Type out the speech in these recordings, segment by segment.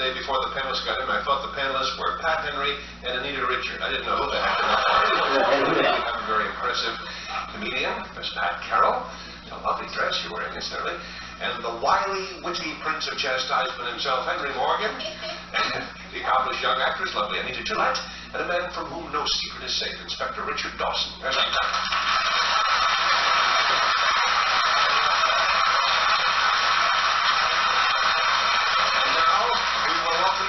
Before the panelists got in, I thought the panelists were Pat Henry and Anita Richard. I didn't know who the heck they were. I'm a very impressive comedian, Miss Pat Carroll. It's a lovely dress you're wearing, incidentally. And the wily, witty prince of chastisement himself, Henry Morgan. The accomplished young actress, lovely Anita Gillette. And a man from whom no secret is safe, Inspector Richard Dawson. There's our time.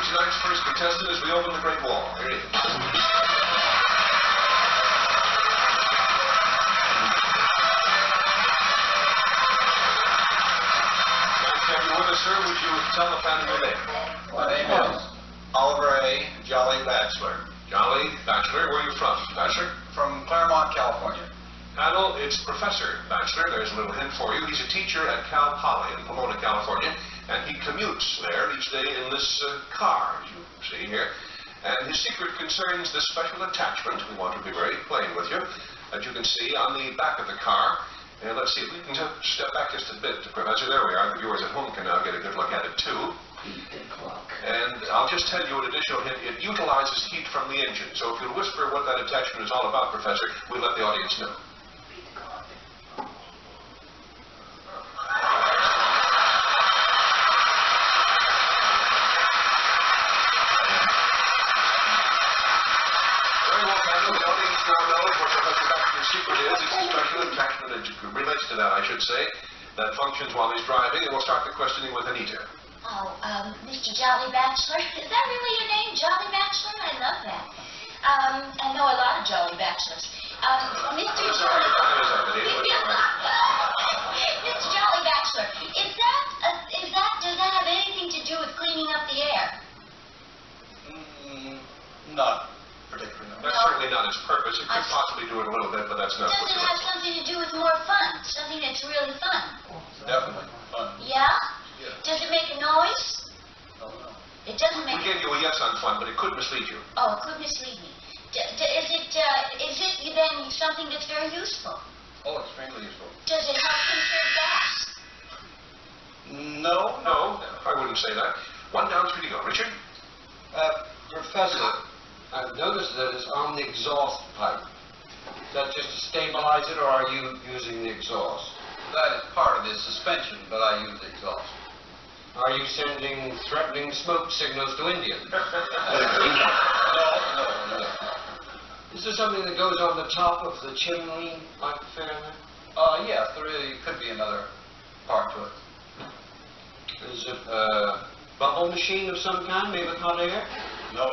Tonight's first contestant as we open the Great Wall. Here he is. Nice to have you with us, sir. Would you tell the panel your name? My name is Oliver A. Jolly Batchelor. Jolly Batchelor. Where are you from, Batchelor? From Claremont, California. Panel, it's Professor Batchelor. There's a little hint for you. He's a teacher at Cal Poly in Pomona, California. And he commutes there each day in this car, as you see here. And his secret concerns this special attachment. We want to be very plain with you. As you can see on the back of the car. And let's see if we can step back just a bit, Professor. There we are. The viewers at home can now get a good look at it, too. And I'll just tell you an additional hint. It utilizes heat from the engine. So if you'll whisper what that attachment is all about, Professor, we'll let the audience know. Secret is, it's a special attachment that relates to that, I should say, that functions while he's driving, and we'll start the questioning with Anita. Oh, Mr. Jolly Batchelor. Is that really your name, Jolly Batchelor? I love that. I know a lot of Jolly Batchelors. Mr. Jolly... Mr. Jolly Batchelor, does that have anything to do with cleaning up the air? Not particularly, no. That's certainly not its purpose. It could possibly do it a little bit, but that's not what Does it have something to do with more fun? Something that's really fun? Definitely fun. Yeah? Yeah. Does it make a noise? Oh, no. It doesn't make We gave you a yes on fun, but it could mislead you. Oh, it could mislead me. Is it then something that's very useful? Oh, extremely useful. Does it help conserve gas? No. No, I wouldn't say that. 1 down, 3 to go. Richard? Professor, I've noticed that it's on the exhaust pipe. Is that just to stabilize it, or are you using the exhaust? That is part of the suspension, but I use the exhaust. Are you sending threatening smoke signals to India? No. Is there something that goes on the top of the chimney, like a Fahrenheit? Yes, there really could be another part to it. Is it a bubble machine of some kind, made with hot air? No.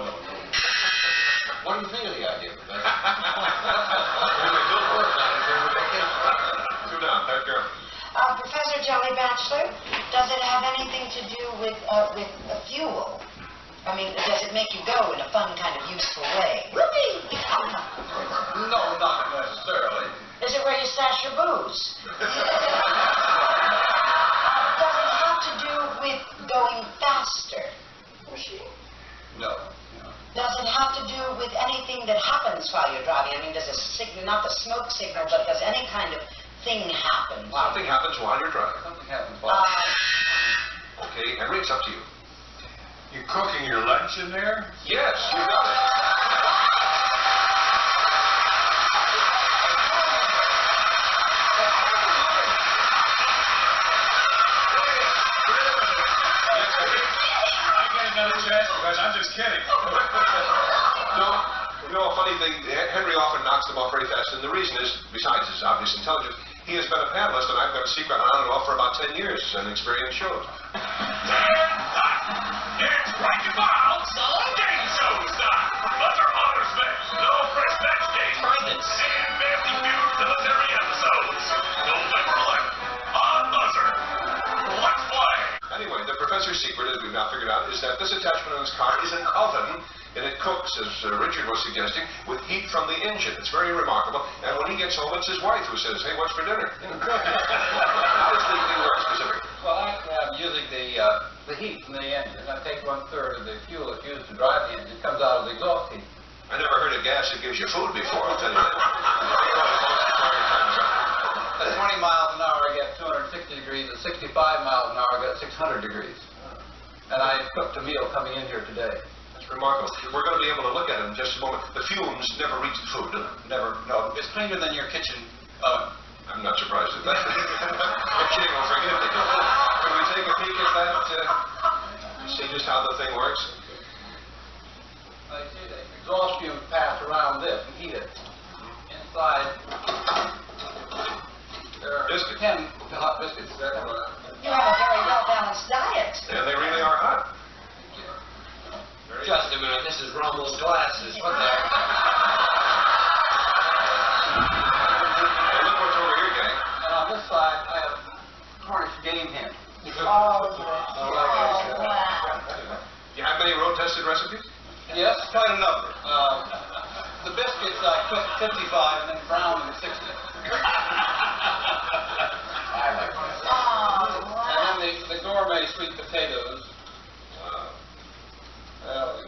What do you think of the idea, Professor? Two down, Pat Carroll. Professor Jolly Batchelor, does it have anything to do with fuel? I mean, does it make you go in a fun, kind of useful way? Whoopee! No, not necessarily. Is it where you stash your booze? Does it have to do with going faster? No. Does it have to do with anything that happens while you're driving? I mean, does a signal, not the smoke signal, but does any kind of thing happen? Something happens while you're driving. Something happens while... Okay, Henry, it's up to you. You're cooking your lunch in there? Yes, you got it. I get another chance because I'm just kidding. No, you know, a funny thing, Henry often knocks them off very fast, and the reason is, besides his obvious intelligence, he has been a panelist, and I've got a secret on and off for about 10 years, and experience shows. It's right to out, son. Game show style. Buzzer honor special. No fresh match days. Privates. And family feud military episodes. November 11th on Buzzer. Let's play. Anyway, the professor's secret, as we've now figured out, is that this attachment on his car is an oven, and it cooks, as Richard was suggesting, with heat from the engine. It's very remarkable. And when he gets home, it's his wife who says, "Hey, what's for dinner?" How does the thing work specifically? Well, I'm using the heat from the engine. I take 1/3 of the fuel that's used to drive the engine. It comes out of the exhaust heat. I never heard of gas that gives you food before, I'll tell you that. At 20 miles an hour, I get 260 degrees. At 65 miles an hour, I get 600 degrees. And I cooked a meal coming in here today. That's remarkable. We're going to be able to look at it in just a moment. The fumes never reach the food, do they? Never, no. It's cleaner than your kitchen oven. I'm not surprised at that. The king will forgive me. Can we take a peek at that? See just how the thing works? I see the exhaust fumes pass around this and heat it. Inside, there are Biscuits. 10 hot biscuits. You have a very well-balanced diet. And they really are hot. Very Just a minute, this is Rummel's glasses. What the heck? Hey, look what's over here, gang. And on this side, I have Cornish game hen. Oh, Do wow. you have many road-tested recipes? Yes, Quite a number. the biscuits I cook at 55 and then brown them at 60. I like that. Oh, wow. And then the gourmet sweet potatoes. Well,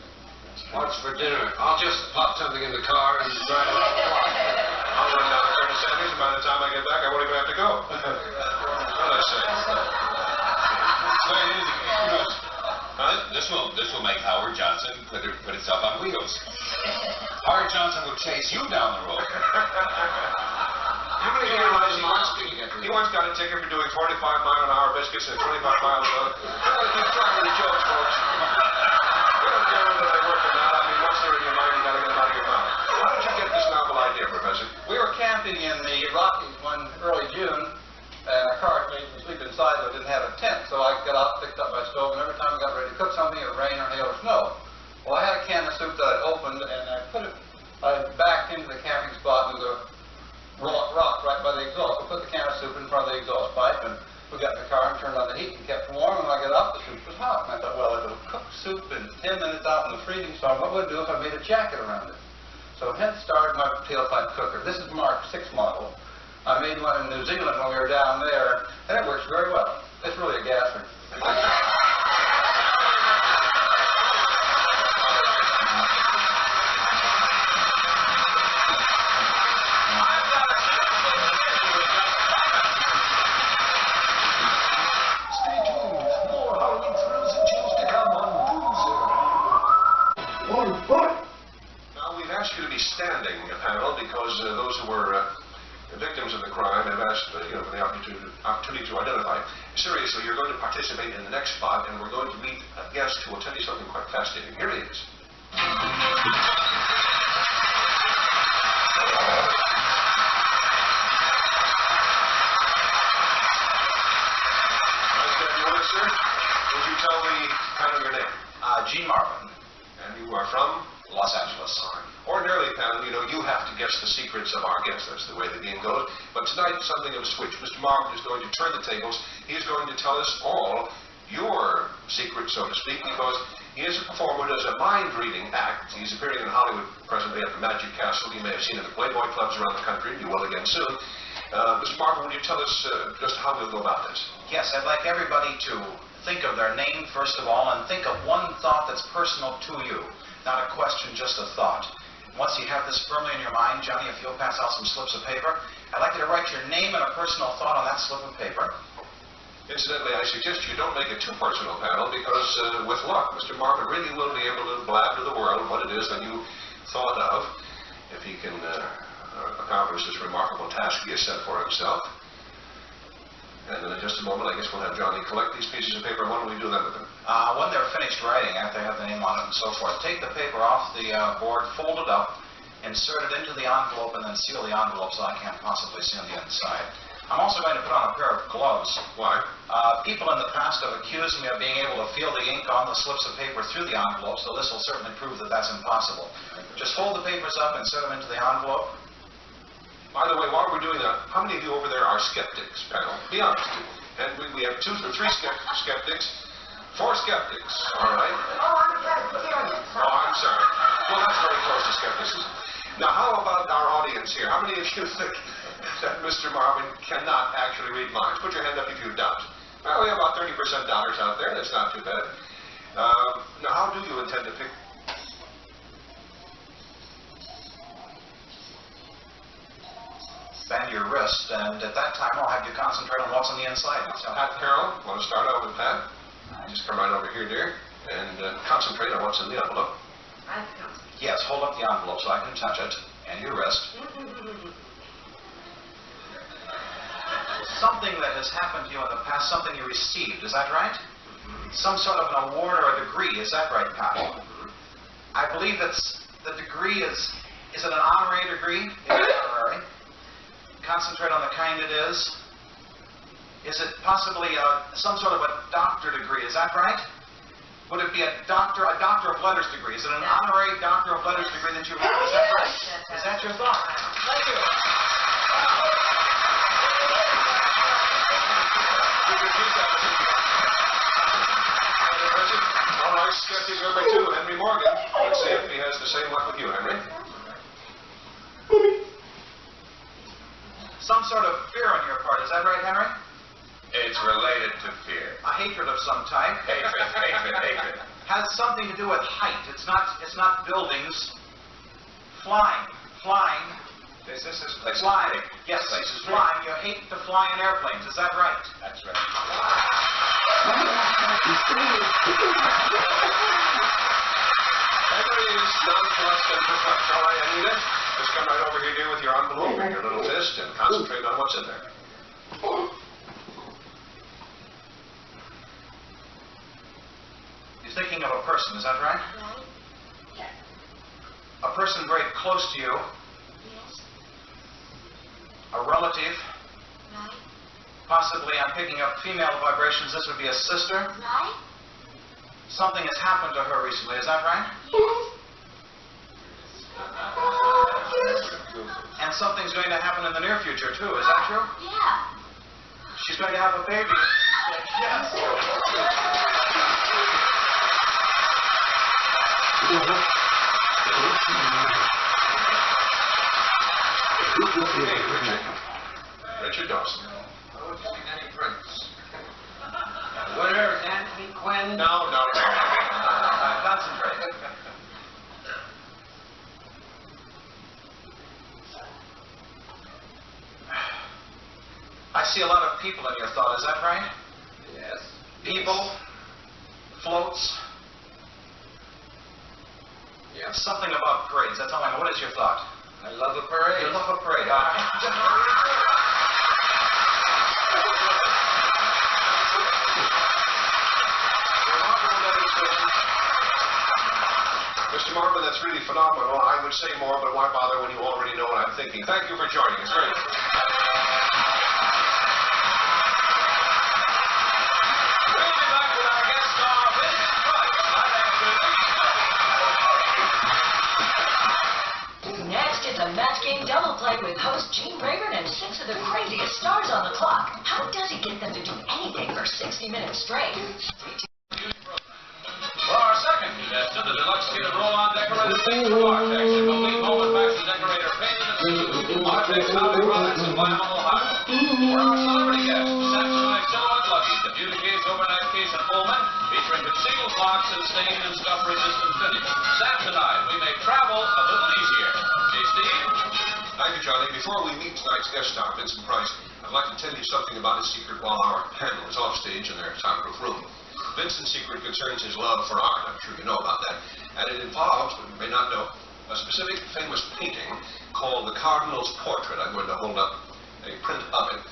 What's for dinner? I'll just pop something in the car and drive it off the block. I'll run down to Curtis Sanders, and by the time I get back, I won't even have to go. What I say? Very easy. Huh? This will make Howard Johnson put itself on wheels. Howard Johnson will chase you down the road. How many You gallons realize of he once, miles can you get? he once got a ticket for doing 45-mile-an-hour biscuits and 25 miles an hour. Keep trying with the jokes, folks. We don't care whether they work or not. I mean, once they're in your mind, you got to get them out of your mouth. How did you get this novel idea, Professor? we were camping in the Rockies one early June, and our car made me sleep inside, so I didn't have a tent. So I got out, picked up my stove, and every time I got ready to cook something, it would rain or hail or snow. Well, I had a can of soup that I'd opened, and I backed into the camping spot with a rock right by the exhaust. I put the can of soup in front of the exhaust pipe, and we got in the car and turned on the heat and kept warm. And when I got up, the soup was hot. And I thought, well, it'll cook soup in 10 minutes out in the freezing storm. What would I do if I made a jacket around it? So hence started my tailpipe cooker. This is Mark 6 model. I made one in New Zealand when we were down there, and it works very well. It's really a gasser. Stay tuned. More Halloween thrills and chills to come on Boozer. Now, we've asked you to be standing, panel, because those who were victims of the crime have asked for the opportunity to identify. Seriously, you're going to participate in the next spot, and we're going to meet a guest who will tell you something quite fascinating. Here he is. Nice to have you with us, sir. Would you tell the panel your name? Gene Marvin, And you are from? Los Angeles. Ordinarily, panel, you have to guess the secrets of our guests. That's the way the game goes. But tonight, something of a switch. Mr. Marvin is going to turn the tables. He's going to tell us all your secrets, so to speak, because he is a performer who does a mind-reading act. He's appearing in Hollywood presently at the Magic Castle. You may have seen him at Playboy clubs around the country. You will again soon. Mr. Marvin, would you tell us just how we'll go about this? Yes, I'd like everybody to think of their name first of all, and think of one thought that's personal to you. Not a question, just a thought. Once you have this firmly in your mind, Johnny, if you'll pass out some slips of paper, I'd like you to write your name and a personal thought on that slip of paper. Incidentally, I suggest you don't make it too personal, panel, because with luck, Mr. Marvin really will be able to blab to the world what it is that you thought of, if he can accomplish this remarkable task he has set for himself. And in just a moment, I guess we'll have Johnny collect these pieces of paper. When will we do that with them? When they're finished writing, after they have the name on it and so forth, take the paper off the board, fold it up, insert it into the envelope, and then seal the envelope so I can't possibly see on the inside. I'm also going to put on a pair of gloves. Why? People in the past have accused me of being able to feel the ink on the slips of paper through the envelope, so this will certainly prove that that's impossible. Just fold the papers up, insert them into the envelope. By the way, while we're doing that, how many of you over there are skeptics, panel? Be honest. And we have 2 or 3 skeptics, 4 skeptics, all right? Oh, I'm Presbyterian. Oh, I'm sorry. Now, how about our audience here? How many of you think that Mr. Marvin cannot actually read minds? Put your hand up if you doubt. Well, we have about 30% doubters out there. That's not too bad. Now, how do you intend to pick? Bend your wrist, and at that time I'll have you concentrate on what's on the inside. Pat Carroll, want to start out with Pat? Just come right over here, dear, and concentrate on what's in the envelope. Yes, hold up the envelope so I can touch it, and your wrist. Something that has happened to you in the past, something you received, is that right? Some sort of an award or a degree, is that right, Pat? I believe that's the degree is it an honorary degree? Is it honorary? Concentrate on the kind it is. Is it possibly some sort of a doctor degree? Is that right? Would it be a doctor of letters degree? Is it an honorary doctor of letters degree that you have? Is that right? Is that your thought? Thank you. All right, skeptic number 2, Henry Morgan. Let's see if he has the same luck with you, Henry. Some sort of fear on your part, is that right, Henry? It's related to fear. A hatred of some type. Hatred. Has something to do with height. It's not buildings. Flying. This is place. Flying. Yes, flying. You hate to fly in airplanes, is that right? That's right. Henry is nonplussed and perplexed. All right, Anita, just come right over here, dear, with your envelope and your little fist and concentrate on what's in there. You're thinking of a person, is that right? Right. A person very close to you. Yes. A relative. Right. Possibly, I'm picking up female vibrations. This would be a sister. Right. Something has happened to her recently, is that right? Yes. And something's going to happen in the near future, too. Is that true? Yeah. She's going to have a baby. Yes. Hey, Richard Dawson. Oh, it's seen any prints. Whatever, Anthony Quinn. No. Concentrate. I see a lot of people in your thought, is that right? Yes. People, floats, Yes. something about parades. That's all I know. What is your thought? I love a parade. You love a parade. Mr. Marvin, that's really phenomenal. I would say more, but why bother when you already know what I'm thinking? Thank you for joining us. Great. We'll be back with our guest star, Vincent Price, right after this. Next is a Match Game double play with host Gene Rayburn and 6 of the craziest stars on the clock. How does he get them to do anything for 60 minutes straight? For our second contestant, the deluxe kit of roll-on decorated things from Artex, a complete home and fashion decorator painted and sealed. Artex Hobby Products in Wyoming, Ohio. For our celebrity guest, Samsonite Silhouette Lucky, the beauty case, overnight case, and Pullman, featuring concealed locks and stain and scuff-resistant finish. Samsonite, we make travel a little easier. Hey, Steve? Thank you, Johnny. Before we meet tonight's guest star, Vincent Price, I'd like to tell you something about his secret while our panel is off stage in their soundproof room. Vincent's secret concerns his love for art. I'm sure you know about that. And it involves, but you may not know, a specific famous painting called The Cardinal's Portrait. I'm going to hold up a print of it.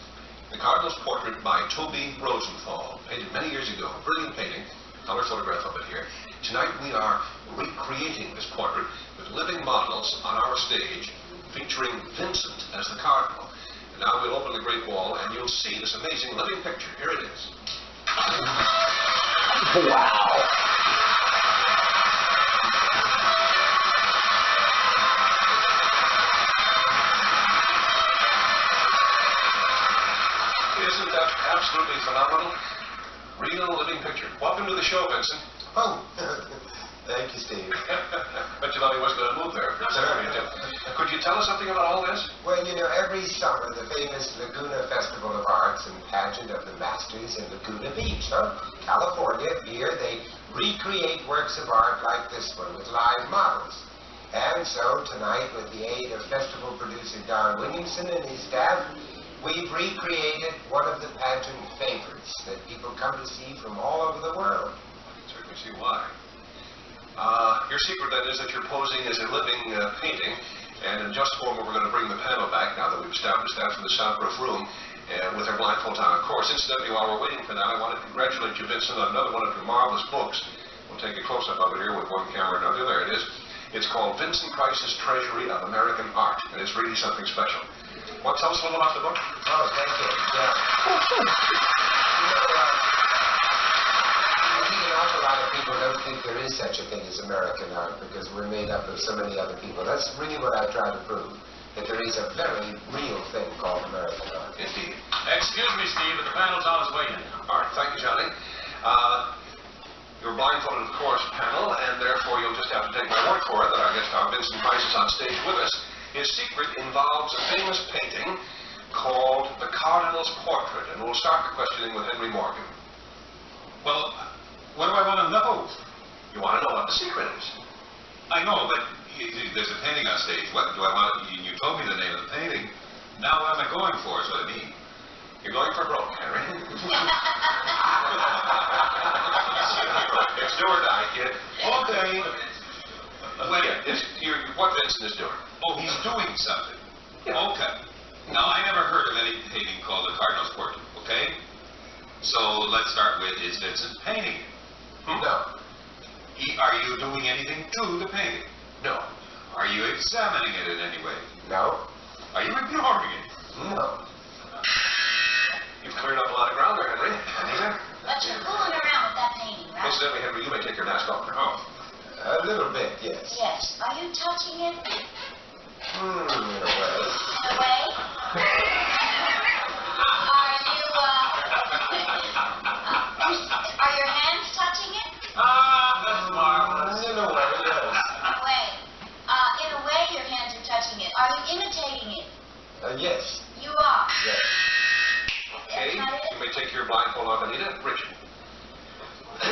The Cardinal's Portrait by Toby Rosenthal, painted many years ago. Brilliant painting. Color photograph of it here. Tonight we are recreating this portrait with living models on our stage featuring Vincent as the Cardinal. And now we'll open the Great Wall and you'll see this amazing living picture. Here it is. Wow. Isn't that absolutely phenomenal? Real living picture. Welcome to the show, Vincent. Oh, thank you, Steve. Bet you thought he wasn't going to move there for a second. tell us something about all this? Well, you know, every summer the famous Laguna Festival of Arts and Pageant of the Masters in Laguna Beach, California. Here they recreate works of art like this one with live models. And so tonight, with the aid of festival producer Don Williamson and his staff, we've recreated one of the pageant favorites that people come to see from all over the world. I can certainly see why. Your secret, then, is that you're posing as a living painting, and in just a moment we're going to bring the panel back, now that we've established that, from the soundproof room, with their blindfolds on. Of course, incidentally, while we're waiting for that, I want to congratulate you, Vincent, on another one of your marvelous books. We'll take a close-up of it here with one camera and another. There it is. It's called Vincent Price's Treasury of American Art, and it's really something special. Want to tell us a little about the book? Oh, thank you. Yeah. I think an awful lot of people don't think there is such a thing as American art because we're made up of so many other people. That's really what I try to prove, that there is a very real thing called American art. Indeed. Excuse me, Steve, but the panel's on its way in. All right, thank you, Johnny. You're blindfolded, of course, panel, and therefore you'll just have to take my word for it that our guest star Vincent Price is on stage with us. His secret involves a famous painting called The Cardinal's Portrait, and we'll start the questioning with Henry Morgan. Well, what do I want to know? You want to know what the secret is? I know, but there's a painting on stage. What do I want? You told me the name of the painting. Now what am I going for is what I mean. You're going for broke, Henry. It's do or die, kid. Okay. What Vincent is doing. Oh, he's doing something. Yeah. Okay. Now, I never heard of any painting called The Cardinal's Portrait, okay? So, let's start with, is Vincent painting it? No. Are you doing anything to the painting? No. Are you examining it in any way? No. Are you ignoring it? No. You've cleared up a lot of ground there, Henry. Anita? But you're fooling around with that painting, right? Incidentally, Henry, you may take your mask off. Oh. A little bit, yes. Yes. Are you touching it? In a way. In a way? Are your hands touching it? That's marvelous. In a way, yes. In a way. In a way your hands are touching it. Are you imitating it? Yes. You are. Yes. Okay, you may take your blindfold off, Anita. Richard. I'll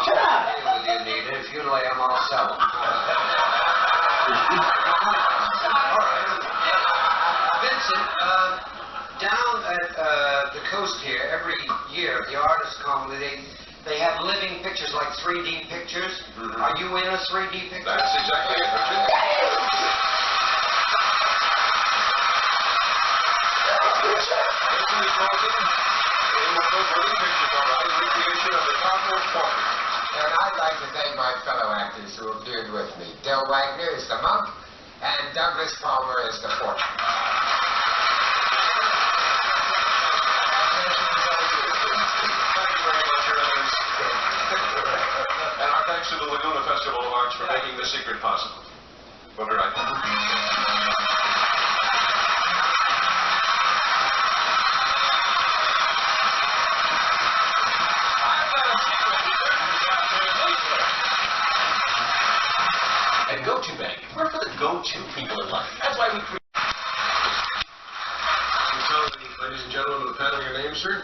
deal with you, Anita. If you lay them, I'll sell them. All right. Vincent, down at the coast here, every year, the artists come, they have living pictures, like 3D pictures. Mm-hmm. Are you in a 3D picture? That's exactly it, Richard. Vincent is posing in one of those living pictures, all right, recreation of the Cardinal's Portrait. And I'd like to thank my fellow actors who appeared with me. Del Wagner is the monk, and Douglas Palmer is the portrait. Thank you very much, Your Eminence. And our thanks to the Laguna Festival of Arts for making this secret possible. We'll be right back. At Go-To Bank, we're for the go-to people in life. That's why we create. Tell the ladies and gentlemen of the panel your name, sir?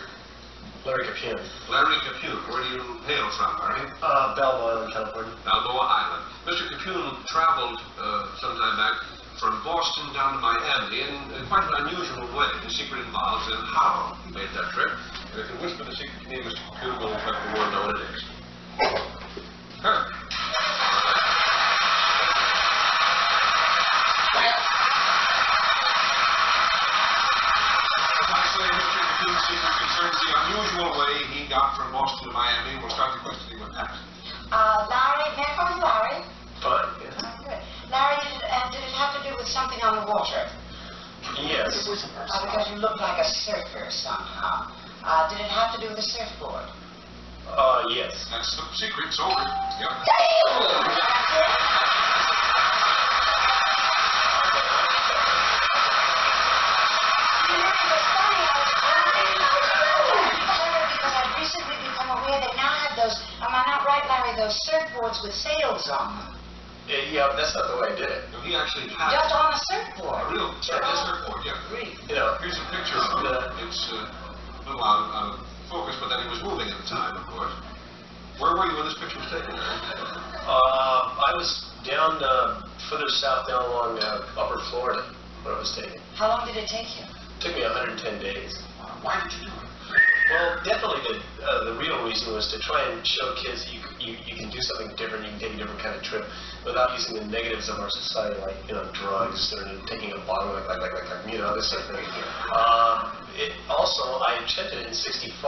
Larry Capune. Larry Capune. Where do you hail from, Larry? Balboa Island, California. Balboa Island. Mr. Capune traveled some time back from Boston down to Miami in quite an unusual way. The secret involves in how he made that trip. And if you whisper the secret to me, Mr. Capune, we'll let the world know what it is. Huh. Mr. Capune's secret concerns the unusual way he got from Boston to Miami. We'll start the questioning with that. Larry, may I call you Larry? Fine, yes. Good. Larry, did it have to do with something on the water? Yes. Because you look like a surfer somehow. Did it have to do with a surfboard? Yes. That's the secret. It's over. Yep. Because I've recently become aware they now have those, am I not right, Larry, those surfboards with sails on them? Yeah, that's not the way I did it. No, he actually had Just on a a surfboard. real surfboard, yeah. You know, Here's a picture of it. It's a little out of focus, but then he was moving at the time, of course. Where were you when this picture was taken? I was down further south, down along upper Florida when it was taken. How long did it take you? It took me 110 days. Why did you do it? Well, definitely the real reason was to try and show kids that you can do something different, you can take a different kind of trip without using the negatives of our society, like, you know, drugs or taking a bottle, like you know, this sort of thing. I attempted it in '65,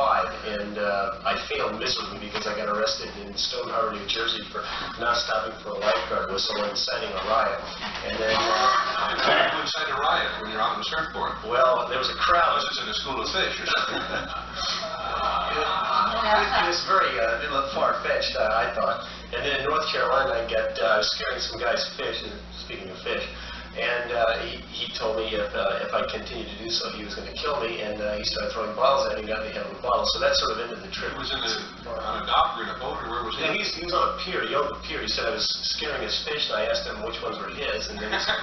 and I failed miserably because I got arrested in Stone Harbor, New Jersey for not stopping for a lifeguard whistle and inciting a riot. And then... How do you incite a riot when you're out on the surfboard? Well, there was a crowd. Unless it's in a school of fish or something. It was very far-fetched, I thought. And then in North Carolina, I was scaring some guy's fish, speaking of fish, and he told me if I continued to do so, he was going to kill me, and he started throwing bottles at me and got me having bottles. So that sort of ended the trip. He was on a dock or in a boat, or where was he? Yeah, he was on a pier. He owned the pier. He said I was scaring his fish, and I asked him which ones were his, and then he said...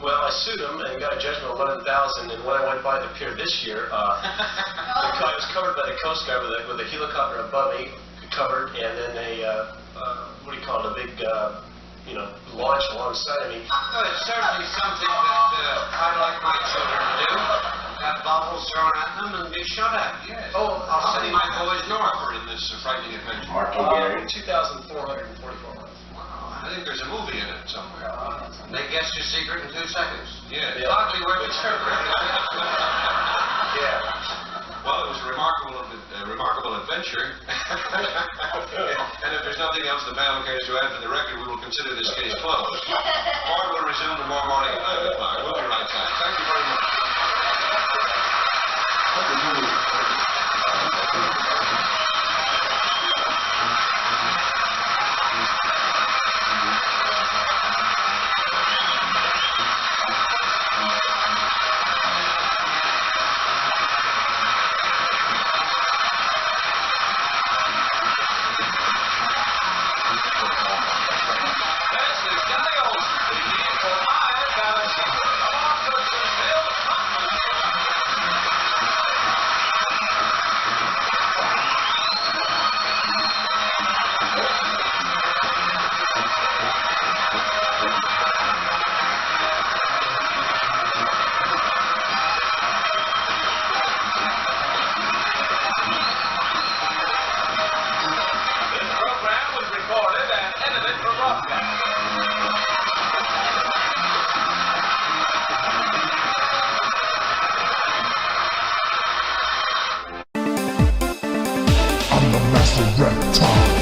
Well, I sued him and got a judgment of $11,000. And when I went by the pier this year, I was covered by the Coast Guard with a helicopter above me, covered, and then what do you call it, a big, launch alongside of me. Well, it's certainly something that I'd like my children to do. Have bottles thrown at them and be shot at. Yes. Oh, I'll send my boys north. In this frightening adventure. 2,444 miles. I think there's a movie in it somewhere. They guessed your secret in 2 seconds. Yeah. It's hardly worth interpreting. Yeah. Well, it was a remarkable adventure. And if there's nothing else the panel cares to add for the record, we will consider this case closed. Court will resume tomorrow morning at 9 o'clock. We'll be right back. Thank you very much. I'm the master reptile.